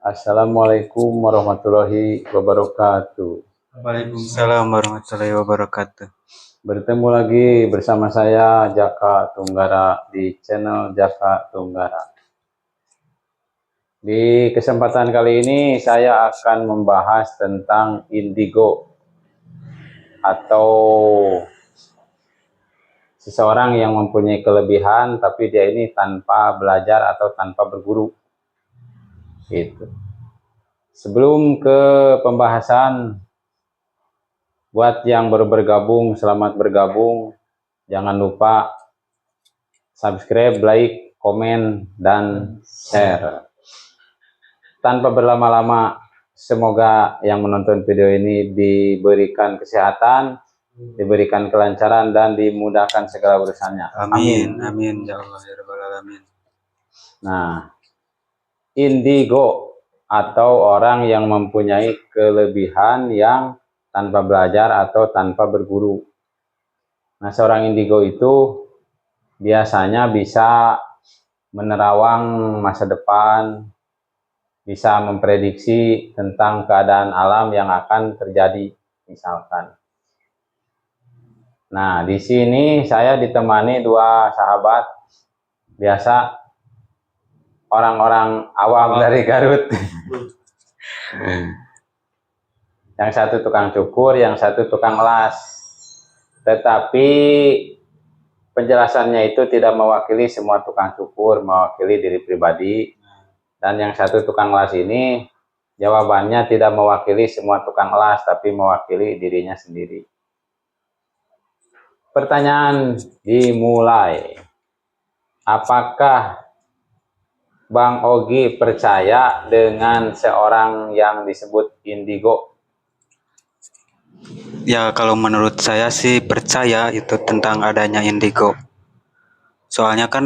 Assalamualaikum warahmatullahi wabarakatuh. Waalaikumsalam warahmatullahi wabarakatuh. Bertemu lagi bersama saya Jaka Tunggara di channel Jaka Tunggara. Di kesempatan kali ini saya akan membahas tentang indigo atau seseorang yang mempunyai kelebihan tapi dia ini tanpa belajar atau tanpa berguru. Gitu. Sebelum ke pembahasan, buat yang baru bergabung, selamat bergabung. Jangan lupa subscribe, like, komen, dan share. Tanpa berlama-lama, semoga yang menonton video ini diberikan kesehatan, diberikan kelancaran, dan dimudahkan segala urusannya. Amin. Amin ya Allah ya Rabbal alamin. Nah, indigo atau orang yang mempunyai kelebihan yang tanpa belajar atau tanpa berguru. Nah, seorang indigo itu biasanya bisa menerawang masa depan, bisa memprediksi tentang keadaan alam yang akan terjadi, misalkan. Nah, di sini saya ditemani dua sahabat, biasa orang-orang awam dari Garut. Yang satu tukang cukur, yang satu tukang las. Tetapi penjelasannya itu tidak mewakili semua tukang cukur, mewakili diri pribadi. Dan yang satu tukang las ini jawabannya tidak mewakili semua tukang las, tapi mewakili dirinya sendiri. Pertanyaan dimulai. Apakah Bang Ogi percaya dengan seorang yang disebut indigo? Ya kalau menurut saya sih percaya itu tentang adanya indigo. Soalnya kan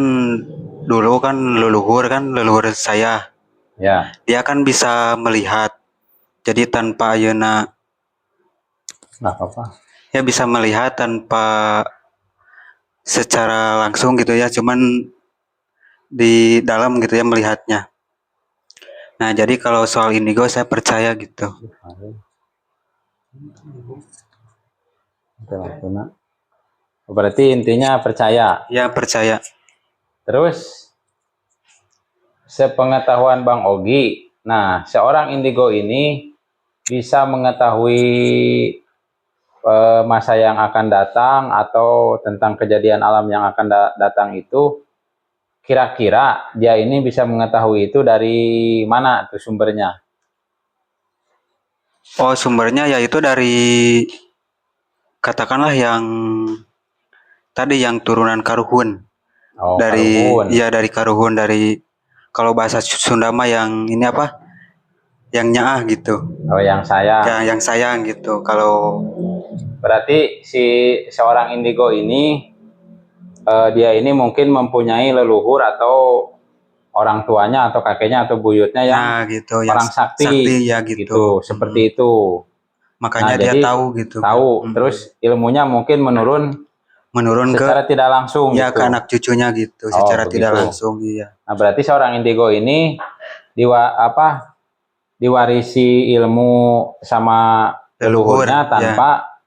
dulu kan leluhur saya. Ya. Dia kan bisa melihat. Jadi tanpa ayeuna Nggak apa-apa. ya bisa melihat tanpa secara langsung gitu ya, cuman di dalam gitu ya melihatnya. Nah, jadi kalau soal indigo saya percaya gitu. Berarti intinya percaya. Ya percaya. Terus sepengetahuan Bang Ogi, nah seorang indigo ini bisa mengetahui masa yang akan datang atau tentang kejadian alam yang akan datang itu, kira-kira dia ini bisa mengetahui itu dari mana tuh sumbernya? Oh, sumbernya yaitu dari katakanlah yang tadi yang turunan Karuhun. Oh, Dari Karuhun. ya dari Karuhun, dari kalau bahasa Sunda mah yang ini apa? Yang nyaah gitu. Oh, yang saya. Ya, yang sayang gitu. Kalau berarti si seorang indigo ini dia ini mungkin mempunyai leluhur atau orang tuanya atau kakeknya atau buyutnya yang gitu, orang yang sakti ya gitu, seperti itu. Makanya Nah, dia jadi tahu gitu. tahu, terus ilmunya mungkin menurun secara ke tidak langsung ya gitu. ke anak cucunya gitu, secara tidak langsung. Iya. Nah, berarti seorang indigo ini diwarisi ilmu sama leluhurnya tanpa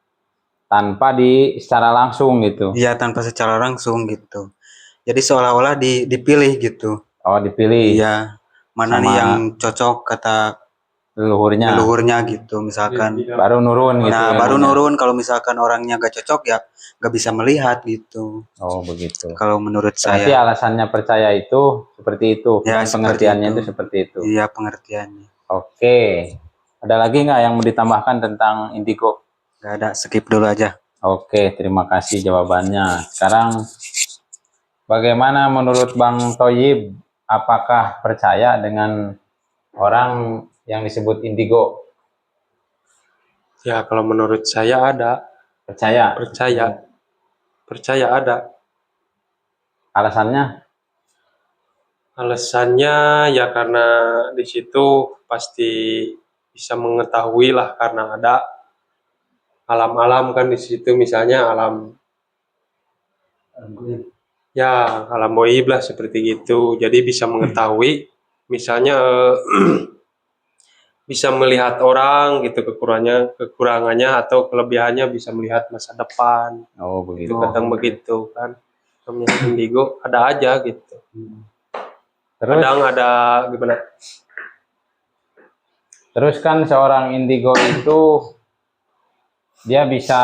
secara langsung gitu. Iya, tanpa secara langsung gitu. Jadi seolah-olah dipilih gitu. Oh, dipilih. Iya. Mana nih yang cocok kata leluhurnya gitu, misalkan. Baru nurun gitu. Nah, baru nurun. Kalau misalkan orangnya gak cocok ya gak bisa melihat gitu. Oh, begitu. Kalau menurut saya. Berarti alasannya percaya itu seperti itu. Ya, dan pengertiannya itu seperti itu. Iya, pengertiannya. Oke. Ada lagi nggak yang mau ditambahkan tentang indigo? Gak ada, skip dulu aja. Oke, terima kasih jawabannya. Sekarang bagaimana menurut Bang Toyib? Apakah percaya dengan orang yang disebut indigo? Ya, kalau menurut saya ada. Percaya? Percaya ada. Alasannya? Alasannya ya karena di situ pasti bisa mengetahui lah, karena ada alam-alam kan di situ, misalnya alam goib lah seperti itu. Jadi bisa mengetahui misalnya bisa melihat orang gitu, kekurangannya atau kelebihannya bisa melihat masa depan. Oh, Itu begitu. kadang begitu kan. Namanya indigo ada aja gitu. Terus Kadang ada gimana? terus kan seorang indigo itu dia bisa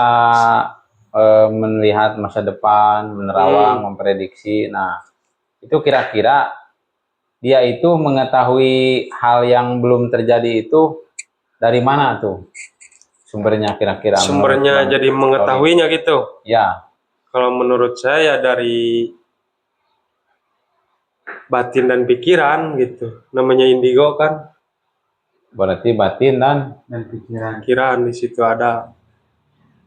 melihat masa depan, menerawang, memprediksi. Nah, itu kira-kira dia itu mengetahui hal yang belum terjadi itu dari mana tuh sumbernya kira-kira? Sumbernya menurut jadi Bang Roni? mengetahuinya gitu. Ya, Kalau menurut saya dari batin dan pikiran gitu. Namanya indigo kan, berarti batin dan pikiran di situ ada.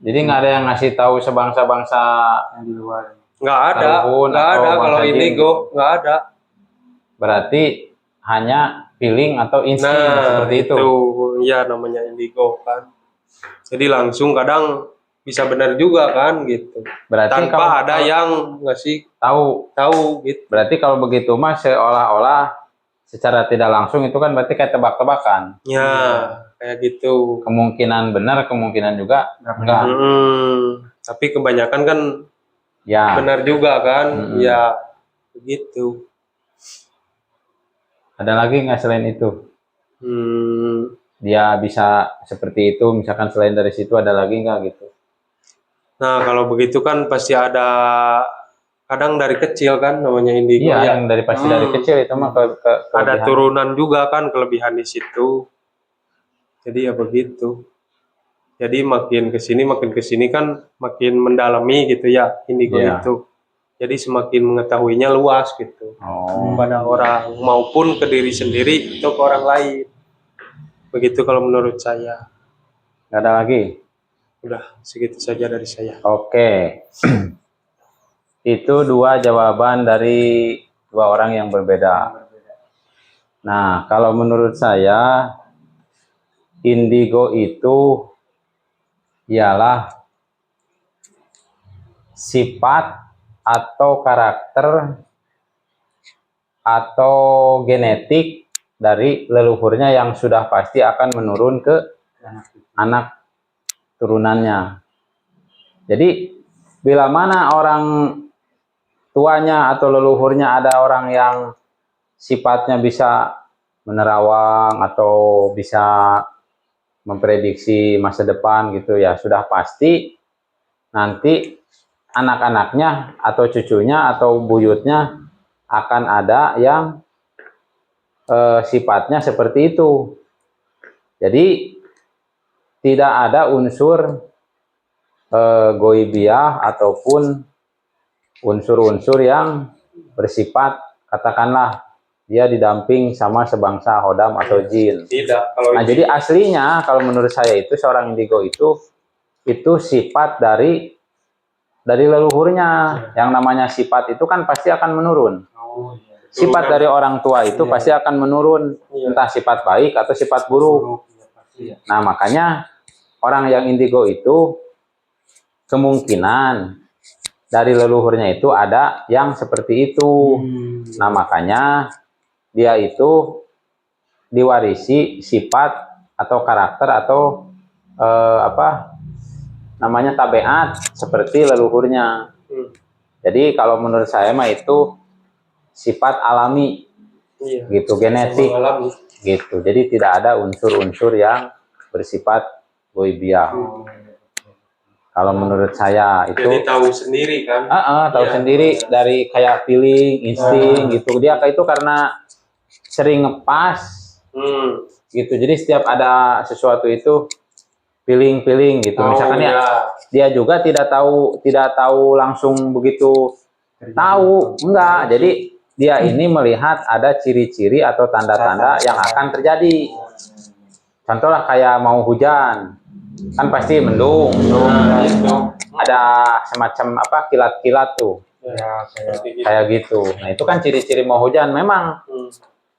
jadi nggak ada yang ngasih tahu sebangsa-bangsa di luar. Nggak ada, Kalkun nggak atau ada bangsa kalau jin indigo, gitu. nggak ada. Berarti hanya feeling atau insting Nah, seperti itu. ya namanya indigo kan. Jadi langsung kadang bisa benar juga kan gitu. Berarti Tanpa ada yang ngasih tahu gitu. Berarti kalau begitu mas seolah-olah secara tidak langsung itu kan berarti kayak tebak-tebakan. Ya, kayak gitu. Kemungkinan benar, kemungkinan juga enggak. Tapi kebanyakan kan Ya. benar juga kan. Ya, begitu. Ada lagi nggak selain itu? Dia bisa seperti itu, misalkan selain dari situ ada lagi nggak gitu? Nah, kalau begitu kan pasti ada, kadang dari kecil kan namanya indigo Iya, ya. yang dari pasti dari kecil itu mah Ada turunan juga kan kelebihan di situ. Jadi ya begitu. Jadi makin kesini kan makin mendalami gitu ya indigo itu. Jadi semakin mengetahuinya luas gitu. Pada orang maupun ke diri sendiri atau ke orang lain. Begitu kalau menurut saya. Nggak ada lagi? Udah segitu saja dari saya. Oke. Itu dua jawaban dari dua orang yang berbeda. Nah, kalau menurut saya indigo itu ialah sifat atau karakter atau genetik dari leluhurnya yang sudah pasti akan menurun ke anak turunannya. Jadi bila mana orang tuanya atau leluhurnya ada orang yang sifatnya bisa menerawang atau bisa memprediksi masa depan gitu ya, sudah pasti nanti anak-anaknya atau cucunya atau buyutnya akan ada yang sifatnya seperti itu. Jadi tidak ada unsur goibiah ataupun unsur-unsur yang bersifat katakanlah dia didamping sama sebangsa hodam atau jin. Tidak. Kalau Nah, jadi aslinya kalau menurut saya itu seorang indigo itu sifat dari leluhurnya. Yang namanya sifat itu kan pasti akan menurun. Sifat dari orang tua itu pasti akan menurun, entah sifat baik atau sifat buruk. Nah, makanya orang yang indigo itu kemungkinan dari leluhurnya itu ada yang seperti itu. Nah, makanya dia itu diwarisi sifat atau karakter atau apa namanya tabiat seperti leluhurnya. Jadi kalau menurut saya mah itu sifat alami, gitu, genetik, gitu. Jadi tidak ada unsur-unsur yang bersifat goibiah. Kalau menurut saya itu. Jadi tahu sendiri kan? Tahu sendiri dari kayak feeling, insting, gitu. Dia kayak itu karena sering ngepas, gitu. Jadi setiap ada sesuatu itu feeling gitu. Misalkan ya dia juga tidak tahu langsung begitu tahu, enggak. Jadi dia ini melihat ada ciri-ciri atau tanda-tanda yang akan terjadi. Contohlah kayak mau hujan, kan pasti mendung, ada semacam apa kilat-kilat tuh, kayak gitu. Nah itu kan ciri-ciri mau hujan. Memang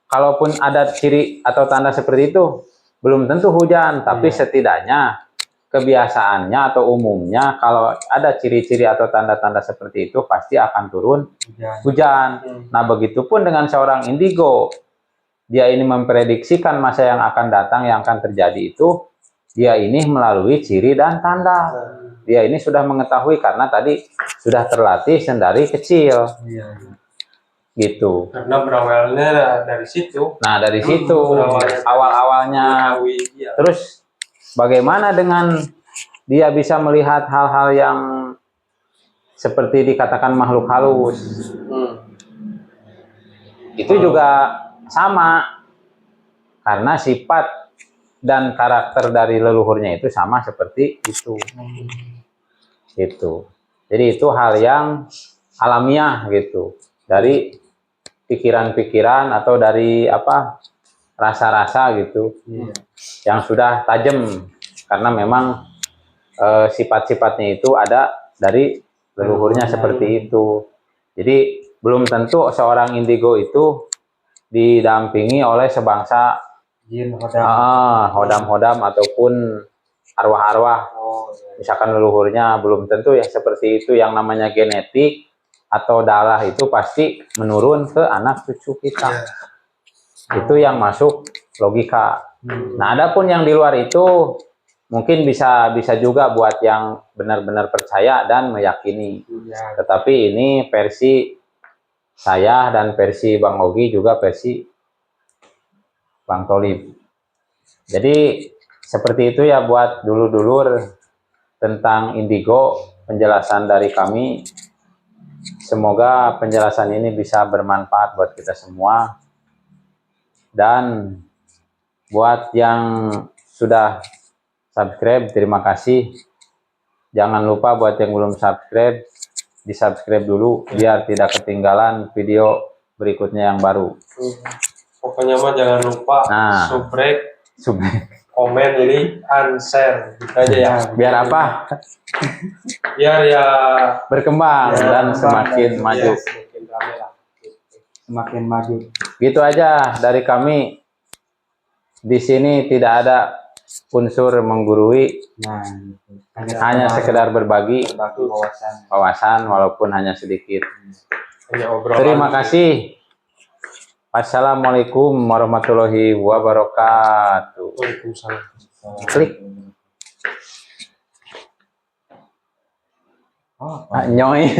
kalaupun ada ciri atau tanda seperti itu belum tentu hujan, tapi setidaknya kebiasaannya atau umumnya kalau ada ciri-ciri atau tanda-tanda seperti itu pasti akan turun hujan. Nah begitupun dengan seorang indigo, dia ini memprediksikan masa yang akan datang, yang akan terjadi itu, dia ini melalui ciri dan tanda. Dia ini sudah mengetahui karena tadi sudah terlatih sendari kecil. Gitu. Karena berawalnya dari situ. Nah, dari situ awal-awalnya. Terus bagaimana dengan dia bisa melihat hal-hal yang seperti dikatakan makhluk halus? Itu juga sama. Karena sifat dan karakter dari leluhurnya itu sama seperti itu. Gitu. Jadi itu hal yang alamiah gitu. Dari pikiran-pikiran atau dari apa rasa-rasa gitu yang sudah tajam karena memang sifat-sifatnya itu ada dari leluhurnya seperti itu. Jadi belum tentu seorang indigo itu didampingi oleh sebangsa Jin, hodam-hodam ataupun arwah-arwah. Misalkan leluhurnya belum tentu ya seperti itu. Yang namanya genetik atau darah itu pasti menurun ke anak cucu kita. Itu yang masuk logika. Nah, adapun yang di luar itu mungkin bisa juga buat yang benar-benar percaya dan meyakini. Tetapi ini versi saya dan versi Bang Ogi juga versi Bang Tolib. Jadi seperti itu ya buat dulur-dulur tentang indigo, penjelasan dari kami. Semoga penjelasan ini bisa bermanfaat buat kita semua. Dan buat yang sudah subscribe, terima kasih. Jangan lupa buat yang belum subscribe, di subscribe dulu biar tidak ketinggalan video berikutnya yang baru. Pokoknya mah jangan lupa subscribe, komen, jadi share gitu aja ya. Biar apa? Biar ya berkembang dan semakin maju. Semakin maju. Gitu aja dari kami. Di sini tidak ada unsur menggurui, hanya sekedar berbagi wawasan walaupun hanya sedikit. Terima kasih. Wassalamualaikum warahmatullahi wabarakatuh. Waalaikumsalam. Klik. Nyoy.